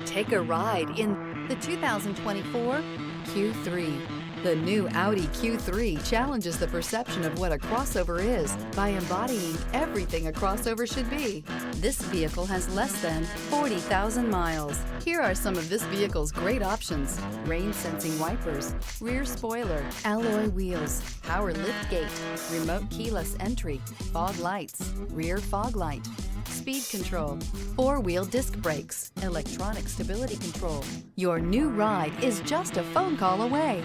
Take a ride in the 2024 Q3. The new Audi Q3 challenges the perception of what a crossover is by embodying everything a crossover should be. This vehicle has less than 40,000 miles. Here are some of this vehicle's great options: rain-sensing wipers, rear spoiler, alloy wheels, power liftgate, remote keyless entry, fog lights, rear fog light, speed control, four-wheel disc brakes, electronic stability control. Your new ride is just a phone call away.